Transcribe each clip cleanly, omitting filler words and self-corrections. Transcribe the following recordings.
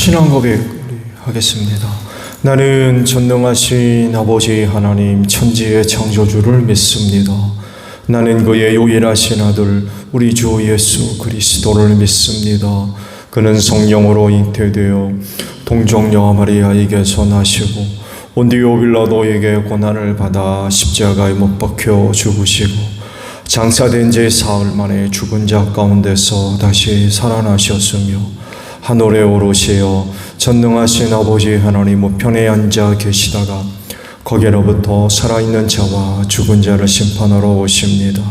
신앙 고백 하겠습니다. 나는 전능하신 아버지 하나님 천지의 창조주를 믿습니다. 나는 그의 유일하신 아들 우리 주 예수 그리스도를 믿습니다. 그는 성령으로 잉태되어 동정녀 마리아에게서 나시고 온디오 빌라도에게 고난을 받아 십자가에 못 박혀 죽으시고 장사된 지 사흘 만에 죽은 자 가운데서 다시 살아나셨으며 하늘에 오르시어 전능하신 아버지 하나님 우편에 앉아 계시다가 거기로부터 살아있는 자와 죽은 자를 심판하러 오십니다.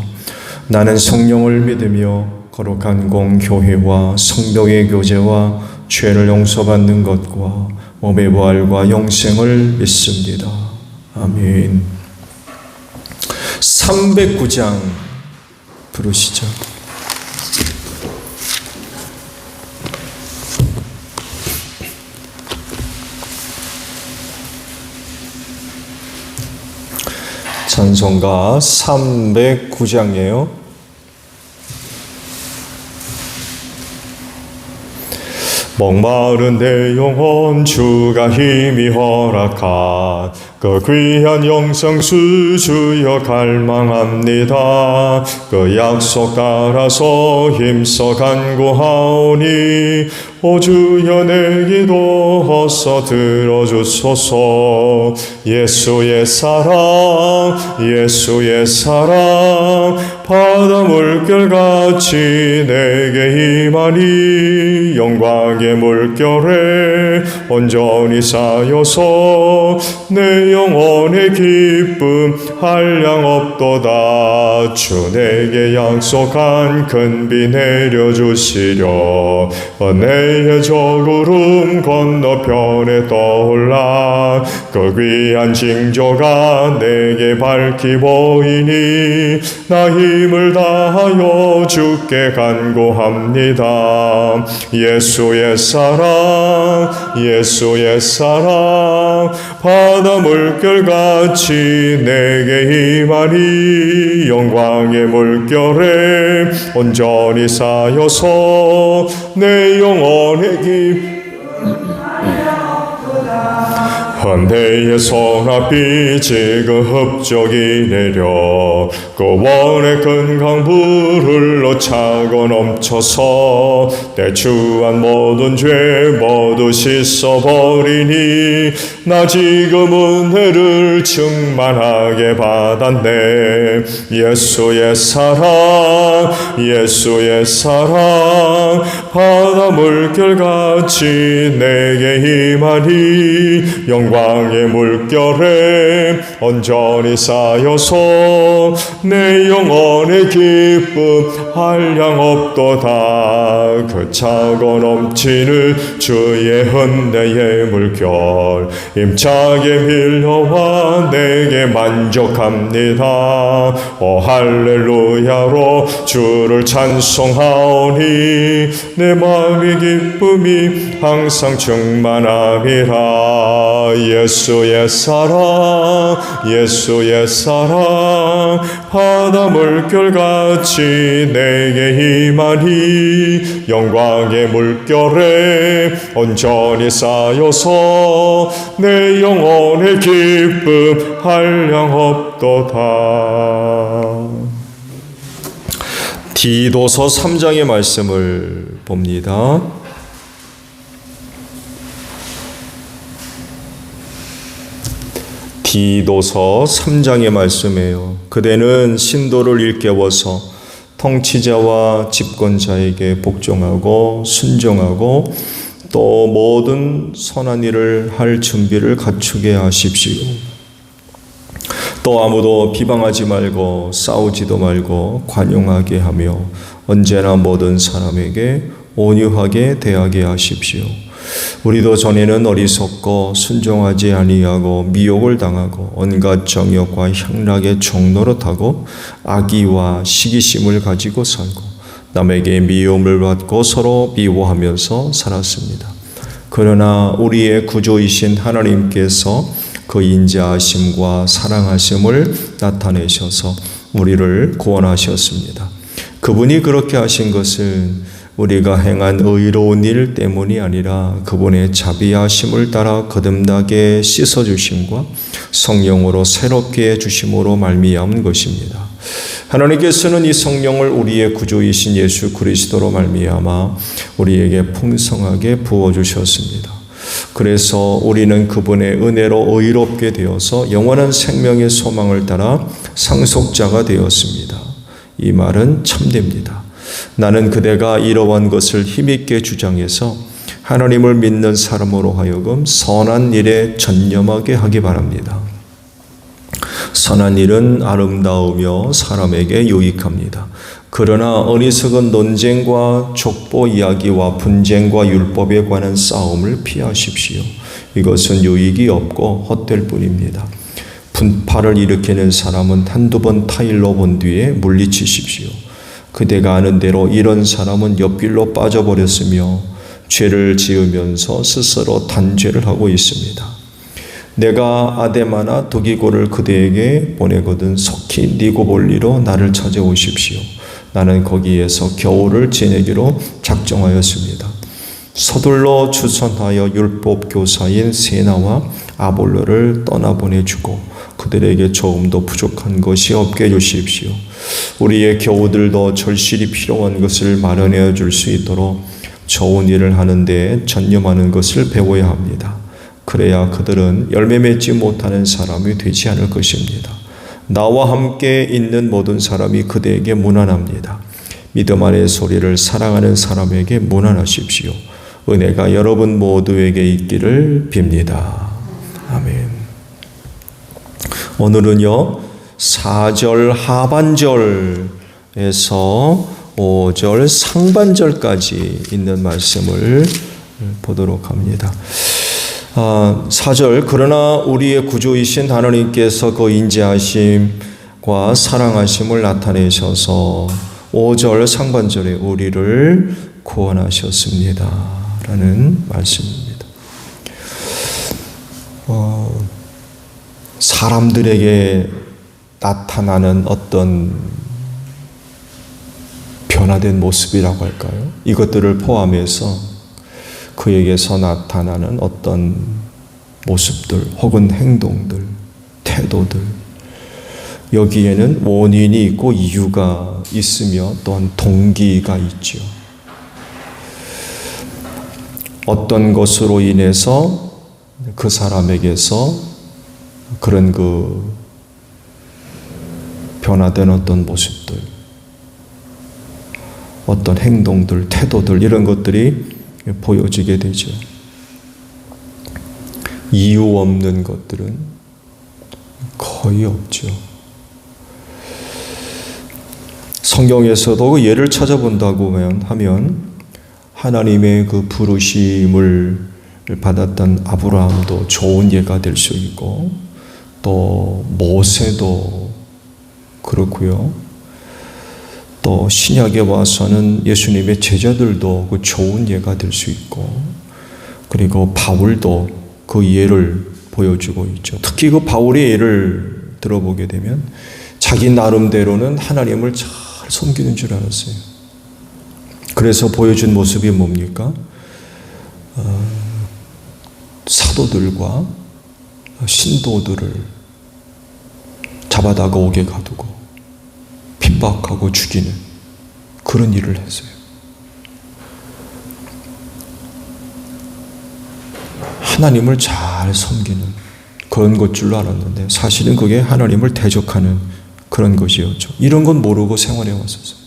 나는 성령을 믿으며 거룩한 공교회와 성도의 교제와 죄를 용서받는 것과 몸의 부활과 영생을 믿습니다. 아멘. 309장 부르시죠. 찬송가 309장이에요. 목마른 내 영혼 주가 힘이 허락한 그 귀한 영생수 주여 갈망합니다. 그 약속 따라서 힘써 간구하오니 오 주여 내 기도 어서 들어주소서. 예수의 사랑 예수의 사랑 바다 물결같이 내게 임하니 영광의 물결에 온전히 쌓여서 내 영혼의 기쁨 한량없도다. 주 내게 약속한 큰 비 내려주시려 은혜의 저구름 건너편에 떠올라 그 귀한 징조가 내게 밝히 보이니 나 힘을 다하여 주께 간구합니다. 예수의 사랑 예수의 사랑 바다 물결같이 내게 임하니 영광의 물결에 온전히 쌓여서 내 영혼의 기쁨 한대의 성합이 지금 흡족이 내려 그 원의 큰 강물 흘러 차고 넘쳐서 내 주한 모든 죄 모두 씻어버리니 나 지금 은혜를 충만하게 받았네. 예수의 사랑 예수의 사랑 바다 물결같이 내게 임하니 영광의 물결에 온전히 쌓여서 내 영혼의 기쁨 한량없도다. 그 차고 넘치는 주의 은혜의 물결 힘차게 밀려와 내게 만족합니다. 오 할렐루야로 주를 찬송하오니 내 마음의 기쁨이 항상 충만함이라. 예수의 사랑 예수의 사랑 바다 물결같이 내게 임하니 영광의 물결에 온전히 쌓여서 내 영혼의 기쁨 한량없도다. 디도서 3장의 말씀을 봅니다. 디도서 3장의 말씀이에요. 그대는 신도를 일깨워서 통치자와 집권자에게 복종하고 순종하고 또 모든 선한 일을 할 준비를 갖추게 하십시오. 또 아무도 비방하지 말고 싸우지도 말고 관용하게 하며 언제나 모든 사람에게 온유하게 대하게 하십시오. 우리도 전에는 어리석고 순종하지 아니하고 미혹을 당하고 온갖 정욕과 향락의 종노릇하고 악의와 시기심을 가지고 살고 남에게 미움을 받고 서로 미워하면서 살았습니다. 그러나 우리의 구주이신 하나님께서 그 인자하심과 사랑하심을 나타내셔서 우리를 구원하셨습니다. 그분이 그렇게 하신 것은 우리가 행한 의로운 일 때문이 아니라 그분의 자비하심을 따라 거듭나게 씻어주심과 성령으로 새롭게 해주심으로 말미암은 것입니다. 하나님께서는 이 성령을 우리의 구주이신 예수 그리스도로 말미암아 우리에게 풍성하게 부어주셨습니다. 그래서 우리는 그분의 은혜로 의롭게 되어서 영원한 생명의 소망을 따라 상속자가 되었습니다. 이 말은 참됩니다. 나는 그대가 이러한 것을 힘있게 주장해서 하나님을 믿는 사람으로 하여금 선한 일에 전념하게 하기 바랍니다. 선한 일은 아름다우며 사람에게 유익합니다. 그러나 어리석은 논쟁과 족보 이야기와 분쟁과 율법에 관한 싸움을 피하십시오. 이것은 유익이 없고 헛될 뿐입니다. 분파를 일으키는 사람은 한두 번 타일러 본 뒤에 물리치십시오. 그대가 아는 대로 이런 사람은 옆길로 빠져버렸으며 죄를 지으면서 스스로 단죄를 하고 있습니다. 내가 아데마나 두기고를 그대에게 보내거든 속히 니고볼리로 나를 찾아오십시오. 나는 거기에서 겨울을 지내기로 작정하였습니다. 서둘러 추선하여 율법 교사인 세나와 아볼로를 떠나보내주고 그들에게 조금도 부족한 것이 없게 해주십시오. 우리의 교우들도 절실히 필요한 것을 마련해 줄 수 있도록 좋은 일을 하는 데 전념하는 것을 배워야 합니다. 그래야 그들은 열매 맺지 못하는 사람이 되지 않을 것입니다. 나와 함께 있는 모든 사람이 그대에게 문안합니다. 믿음 안의 소리를 사랑하는 사람에게 문안하십시오. 은혜가 여러분 모두에게 있기를 빕니다. 아멘. 오늘은요 4절 하반절에서 5절 상반절까지 있는 말씀을 보도록 합니다. 4절 그러나 우리의 구주이신 하나님께서 그 인자하심과 사랑하심을 나타내셔서 5절 상반절에 우리를 구원하셨습니다 라는 말씀입니다. 사람들에게 나타나는 어떤 변화된 모습이라고 할까요? 이것들을 포함해서 그에게서 나타나는 어떤 모습들 혹은 행동들, 태도들 여기에는 원인이 있고 이유가 있으며 또한 동기가 있죠. 어떤 것으로 인해서 그 사람에게서 그런 변화된 어떤 모습들, 어떤 행동들, 태도들 이런 것들이 보여지게 되죠. 이유 없는 것들은 거의 없죠. 성경에서도 그 예를 찾아본다고 하면 하나님의 그 부르심을 받았던 아브라함도 좋은 예가 될 수 있고 또 모세도 그렇고요. 또 신약에 와서는 예수님의 제자들도 그 좋은 예가 될 수 있고 그리고 바울도 그 예를 보여주고 있죠. 특히 그 바울의 예를 들어보게 되면 자기 나름대로는 하나님을 잘 섬기는 줄 알았어요. 그래서 보여준 모습이 뭡니까? 사도들과 신도들을 잡아다가 옥에 가두고 핍박하고 죽이는 그런 일을 했어요. 하나님을 잘 섬기는 그런 것 줄로 알았는데 사실은 그게 하나님을 대적하는 그런 것이었죠. 이런 건 모르고 생활해 왔었어요.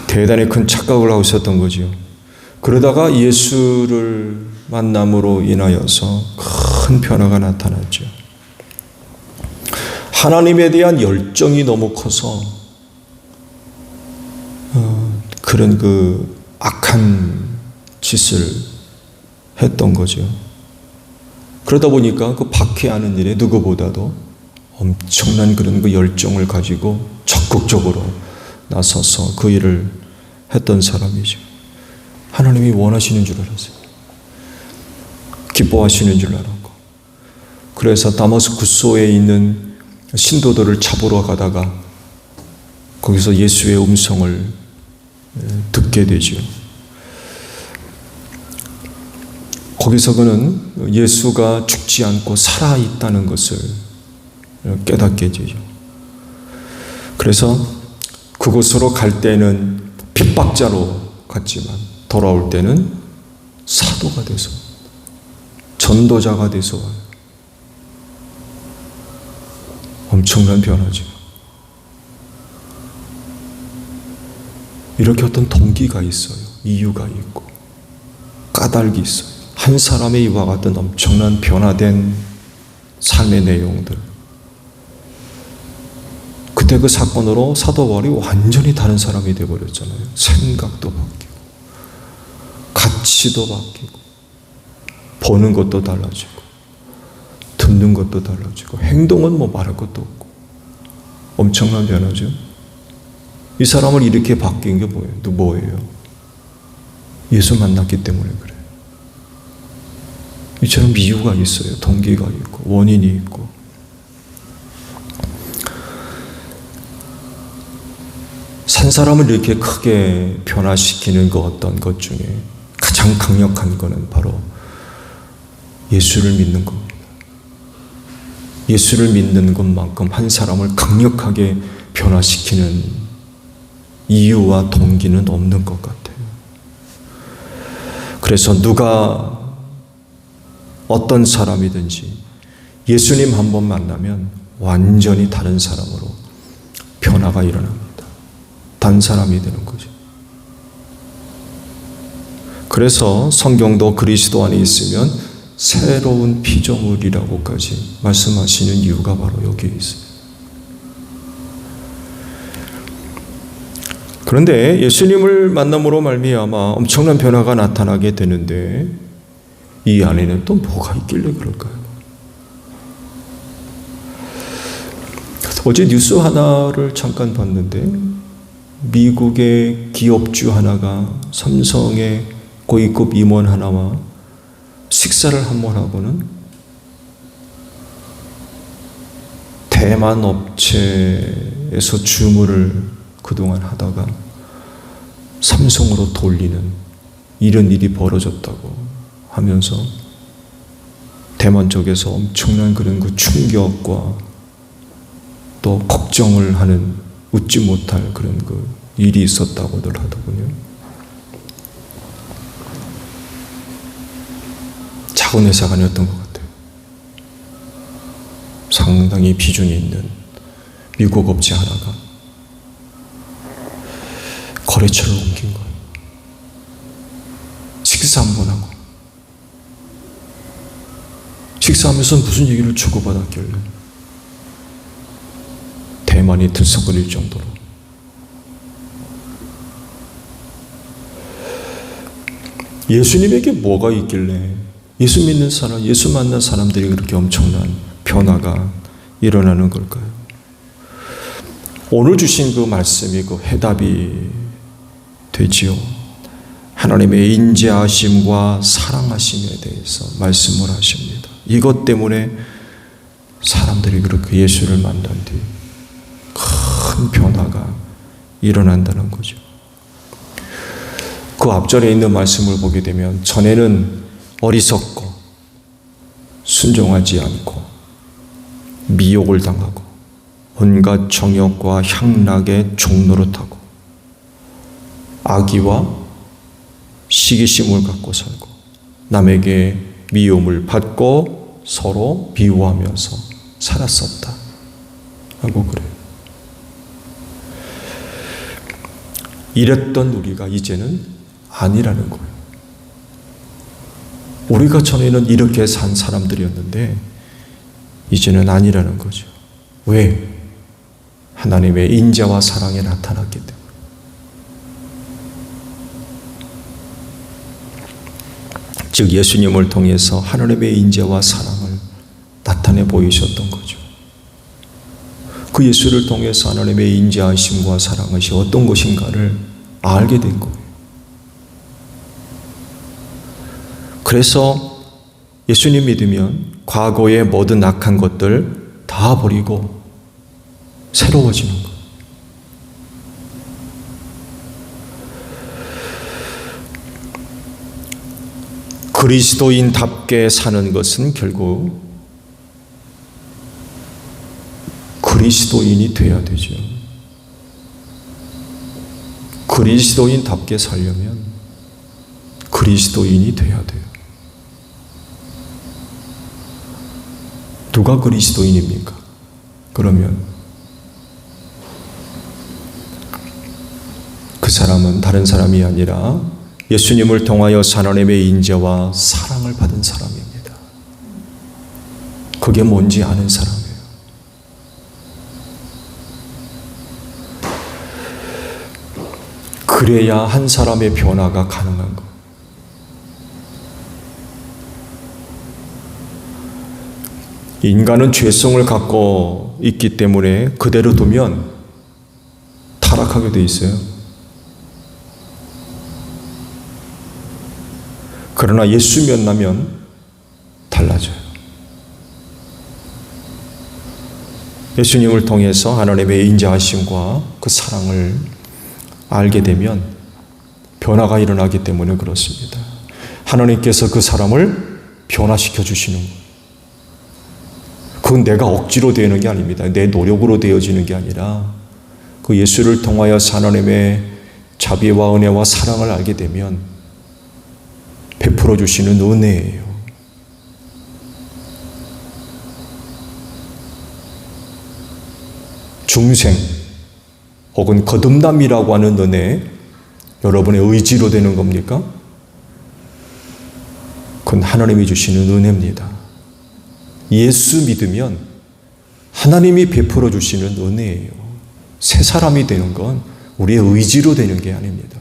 대단히 큰 착각을 하고 있었던 거죠. 그러다가 예수를 만남으로 인하여서 큰 변화가 나타났죠. 하나님에 대한 열정이 너무 커서 그런 악한 짓을 했던 거죠. 그러다 보니까 그 박해하는 일에 누구보다도 엄청난 그런 열정을 가지고 적극적으로 나서서 그 일을 했던 사람이죠. 하나님이 원하시는 줄 알았어요. 기뻐하시는 줄 알았고. 그래서 다마스쿠스에 있는 신도들을 잡으러 가다가 거기서 예수의 음성을 듣게 되죠. 거기서 그는 예수가 죽지 않고 살아있다는 것을 깨닫게 되죠. 그래서 그곳으로 갈 때는 핍박자로 갔지만 돌아올 때는 사도가 돼서, 전도자가 돼서 와요. 엄청난 변화죠. 이렇게 어떤 동기가 있어요. 이유가 있고 까닭이 있어요. 한 사람의 이와 같은 엄청난 변화된 삶의 내용들. 그때 그 사건으로 사도 바울이 완전히 다른 사람이 되어버렸잖아요. 생각도 바뀌고 가치도 바뀌고 보는 것도 달라지고 듣는 것도 달라지고 행동은 뭐 말할 것도 없고 엄청난 변화죠. 이 사람을 이렇게 바뀐 게 뭐예요? 예수 만났기 때문에 그래요. 이처럼 이유가 있어요. 동기가 있고 원인이 있고. 산 사람을 이렇게 크게 변화시키는 그 어떤 것 중에 가장 강력한 것은 바로 예수를 믿는 겁니다. 예수를 믿는 것만큼 한 사람을 강력하게 변화시키는 이유와 동기는 없는 것 같아요. 그래서 누가 어떤 사람이든지 예수님 한 번 만나면 완전히 다른 사람으로 변화가 일어납니다. 다른 사람이 되는 거죠. 그래서 성경도 그리스도 안에 있으면 새로운 피조물이라고까지 말씀하시는 이유가 바로 여기에 있어요. 그런데 예수님을 만남으로 말미암아 엄청난 변화가 나타나게 되는데 이 안에는 또 뭐가 있길래 그럴까요? 어제 뉴스 하나를 잠깐 봤는데 미국의 기업주 하나가 삼성의 고위급 임원 하나와 식사를 한번 하고는 대만 업체에서 주문을 그동안 하다가 삼성으로 돌리는 이런 일이 벌어졌다고 하면서 대만 쪽에서 엄청난 그런 그 충격과 또 걱정을 하는 웃지 못할 그런 그 일이 있었다고들 하더군요. 작은 회사가 아니었던 것 같아요. 상당히 비중이 있는 미국 업체 하나가 거래처를 옮긴 거예요. 식사 한번 하고. 식사하면서 무슨 얘기를 주고받았길래 대만이 들썩거릴 정도로. 예수님에게 뭐가 있길래 예수 믿는 사람, 예수 만난 사람들이 그렇게 엄청난 변화가 일어나는 걸까요? 오늘 주신 그 말씀이 그 해답이 되지요. 하나님의 인자하심과 사랑하심에 대해서 말씀을 하십니다. 이것 때문에 사람들이 그렇게 예수를 만난 뒤 큰 변화가 일어난다는 거죠. 그 앞절에 있는 말씀을 보게 되면 전에는 어리석고 순종하지 않고 미혹을 당하고 온갖 정욕과 향락에 종노릇하고 악의와 시기심을 갖고 살고 남에게 미움을 받고 서로 비호하면서 살았었다 하고 그래요. 이랬던 우리가 이제는 아니라는 거예요. 우리가 전에는 이렇게 산 사람들이었는데 이제는 아니라는 거죠. 왜? 하나님의 인자와 사랑이 나타났기 때문에. 즉 예수님을 통해서 하나님의 인자와 사랑을 나타내 보이셨던 거죠. 그 예수를 통해서 하나님의 인자하심과 사랑이 어떤 것인가를 알게 된 거예요. 그래서 예수님 믿으면 과거의 모든 악한 것들 다 버리고 새로워지는 거예요. 그리스도인답게 사는 것은 결국 그리스도인이 되어야 되죠. 그리스도인답게 살려면 그리스도인이 되어야 돼요. 누가 그리스도인입니까? 그러면 그 사람은 다른 사람이 아니라 예수님을 통하여 하나님의 인자와 사랑을 받은 사람입니다. 그게 뭔지 아는 사람이에요. 그래야 한 사람의 변화가 가능한 거. 인간은 죄성을 갖고 있기 때문에 그대로 두면 타락하게 돼 있어요. 그러나 예수 만나면 달라져요. 예수님을 통해서 하나님의 인자하심과 그 사랑을 알게 되면 변화가 일어나기 때문에 그렇습니다. 하나님께서 그 사람을 변화시켜 주시는 거예요. 그건 내가 억지로 되는 게 아닙니다. 내 노력으로 되어지는 게 아니라 그 예수를 통하여 하나님의 자비와 은혜와 사랑을 알게 되면 베풀어 주시는 은혜예요. 중생 혹은 거듭남이라고 하는 은혜, 여러분의 의지로 되는 겁니까? 그건 하나님이 주시는 은혜입니다. 예수 믿으면 하나님이 베풀어 주시는 은혜예요. 새 사람이 되는 건 우리의 의지로 되는 게 아닙니다.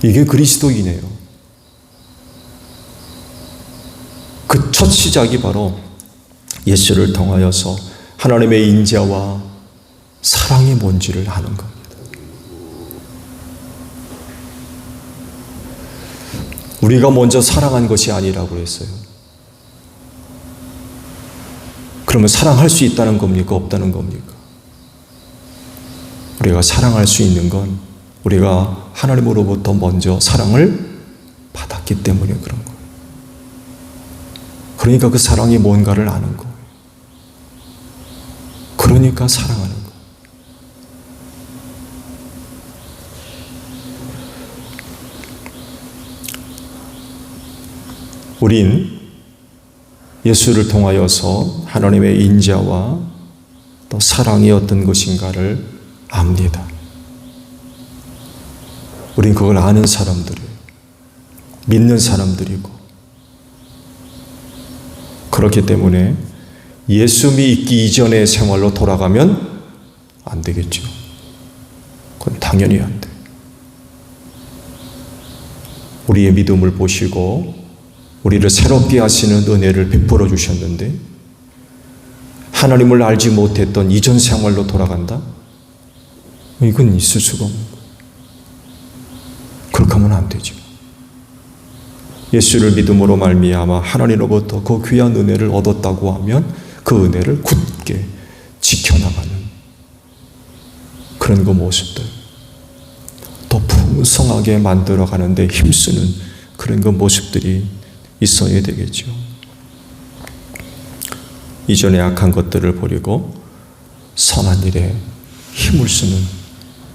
이게 그리스도이네요. 그 첫 시작이 바로 예수를 통하여서 하나님의 인자와 사랑이 뭔지를 아는 겁니다. 우리가 먼저 사랑한 것이 아니라고 그랬어요. 그러면 사랑할 수 있다는 겁니까? 없다는 겁니까? 우리가 사랑할 수 있는 건 우리가 하나님으로부터 먼저 사랑을 받았기 때문에 그런 거예요. 그러니까 그 사랑이 뭔가를 아는 거예요. 그러니까 사랑하는 거예요. 우린 예수를 통하여서 하나님의 인자와 또 사랑이 어떤 것인가를 압니다. 우린 그걸 아는 사람들이에요. 믿는 사람들이고. 그렇기 때문에 예수 믿기 이전의 생활로 돌아가면 안 되겠죠. 그건 당연히 안 돼요. 우리의 믿음을 보시고 우리를 새롭게 하시는 은혜를 베풀어 주셨는데 하나님을 알지 못했던 이전 생활로 돌아간다? 이건 있을 수가 없는 거예요. 그렇게 하면 안 되죠. 예수를 믿음으로 말미암아 하나님으로부터 그 귀한 은혜를 얻었다고 하면 그 은혜를 굳게 지켜나가는 그런 그 모습들, 더 풍성하게 만들어가는데 힘쓰는 그런 그 모습들이 있어야 되겠죠. 이전에 악한 것들을 버리고 선한 일에 힘을 쓰는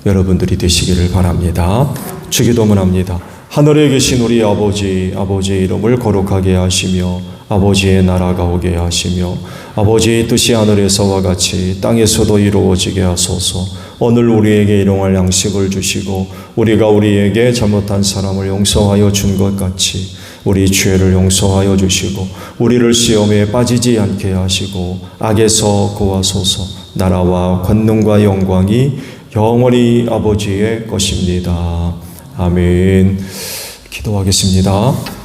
여러분들이 되시기를 바랍니다. 주기도문합니다. 하늘에 계신 우리 아버지, 아버지의 이름을 거룩하게 하시며 아버지의 나라가 오게 하시며 아버지의 뜻이 하늘에서와 같이 땅에서도 이루어지게 하소서. 오늘 우리에게 일용할 양식을 주시고 우리가 우리에게 잘못한 사람을 용서하여 준 것 같이 우리 죄를 용서하여 주시고 우리를 시험에 빠지지 않게 하시고 악에서 구하소서. 나라와 권능과 영광이 영원히 아버지의 것입니다. 아멘. 기도하겠습니다.